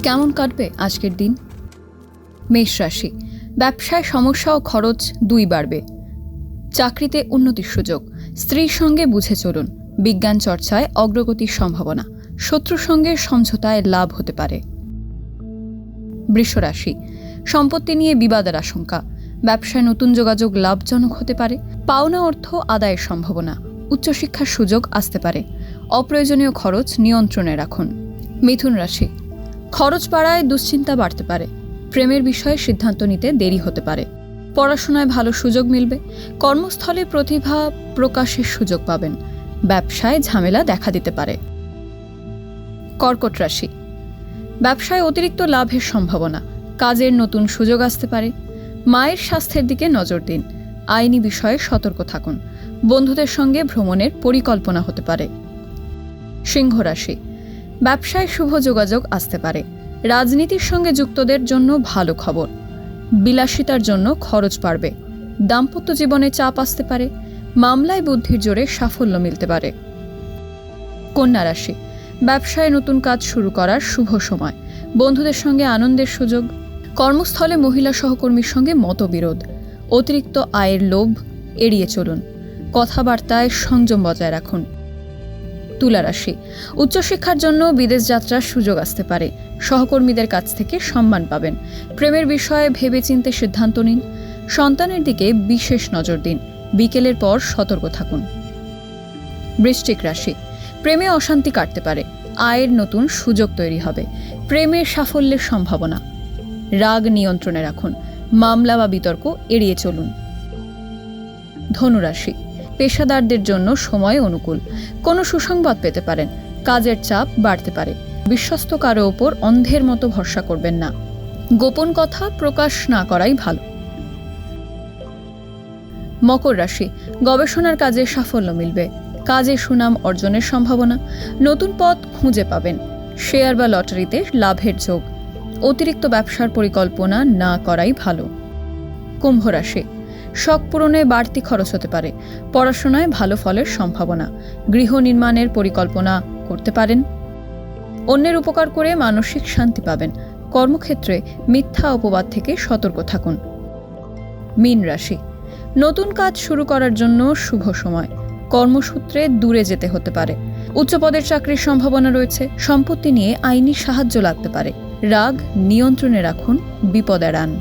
কেমন কাটবে আজকের দিন? মেষ রাশি, ব্যবসায় সমস্যা ও খরচ দুই বাড়বে। চাকরিতে উন্নতির সুযোগ, স্ত্রীর সঙ্গে বুঝে চলুন। বিজ্ঞান চর্চায় অগ্রগতির সম্ভাবনা, শত্রুর সঙ্গে সমঝোতায় লাভ হতে পারে। বৃষ রাশি, সম্পত্তি নিয়ে বিবাদের আশঙ্কা, ব্যবসায় নতুন যোগাযোগ লাভজনক হতে পারে। পাওনা অর্থ আদায়ের সম্ভাবনা, উচ্চশিক্ষার সুযোগ আসতে পারে। অপ্রয়োজনীয় খরচ নিয়ন্ত্রণে রাখুন। মিথুন রাশি, খরচ বাড়ায় দুশ্চিন্তা বাড়তে পারে। প্রেমের বিষয়ে সিদ্ধান্ত নিতে দেরি হতে পারে। পড়াশোনায় ভালো সুযোগ মিলবে। কর্মস্থলে প্রতিভা প্রকাশের সুযোগ পাবেন। ব্যবসায় ঝামেলা দেখা দিতে পারে। কর্কট রাশি, ব্যবসায় অতিরিক্ত লাভের সম্ভাবনা, কাজের নতুন সুযোগ আসতে পারে। মায়ের স্বাস্থ্যের দিকে নজর দিন। আইনি বিষয়ে সতর্ক থাকুন। বন্ধুদের সঙ্গে ভ্রমণের পরিকল্পনা হতে পারে। সিংহ রাশি, ব্যবসায় শুভ যোগাযোগ আসতে পারে। রাজনীতির সঙ্গে যুক্তদের জন্য ভালো খবর। বিলাসিতার জন্য খরচ বাড়বে। দাম্পত্য জীবনে চাপ আসতে পারে। মামলায় বুদ্ধির জোরে সাফল্য মিলতে পারে। কন্যা রাশি, ব্যবসায় নতুন কাজ শুরু করার শুভ সময়। বন্ধুদের সঙ্গে আনন্দের সুযোগ। কর্মস্থলে মহিলা সহকর্মীর সঙ্গে মতবিরোধ। অতিরিক্ত আয়ের লোভ এড়িয়ে চলুন। কথাবার্তায় সংযম বজায় রাখুন। তুলা রাশি, উচ্চশিক্ষার জন্য বিদেশ যাত্রার সুযোগ আসতে পারে। সহকর্মীদের কাছ থেকে সম্মান পাবেন। প্রেমের বিষয়ে ভেবেচিন্তে সিদ্ধান্ত নিন। সন্তানের দিকে বিশেষ নজর দিন। বিকেলের পর সতর্ক থাকুন। বৃশ্চিক রাশি, প্রেমে অশান্তি কাটতে পারে। আয়ের নতুন সুযোগ তৈরি হবে। প্রেমের সাফল্যের সম্ভাবনা। রাগ নিয়ন্ত্রণে রাখুন। মামলা বা বিতর্ক এড়িয়ে চলুন। ধনুরাশি, পেশাদারদের জন্য সময় অনুকূল। কোনো সুসংবাদ পেতে পারেন। কাজের চাপ বাড়তে পারে। বিশ্বস্ত কারো ওপর অন্ধের মতো ভরসা করবেন না। গোপন কথা প্রকাশ না করাই ভালো। মকর রাশি, গবেষণার কাজে সাফল্য মিলবে। কাজে সুনাম অর্জনের সম্ভাবনা। নতুন পথ খুঁজে পাবেন। শেয়ার বা লটারিতে লাভের যোগ। অতিরিক্ত ব্যবসার পরিকল্পনা না করাই ভালো। কুম্ভ রাশি, শখ পূরণে বাড়তি খরচ হতে পারে। পড়াশোনায় ভালো ফলের সম্ভাবনা। গৃহ নির্মাণের পরিকল্পনা করতে পারেন। অন্যের উপকার করে মানসিক শান্তি পাবেন। কর্মক্ষেত্রে মিথ্যা অপবাদ থেকে সতর্ক থাকুন। মীন রাশি, নতুন কাজ শুরু করার জন্য শুভ সময়। কর্মসূত্রে দূরে যেতে হতে পারে। উচ্চপদের চাকরির সম্ভাবনা রয়েছে। সম্পত্তি নিয়ে আইনি সাহায্য লাগতে পারে। রাগ নিয়ন্ত্রণে রাখুন, বিপদ এড়ান।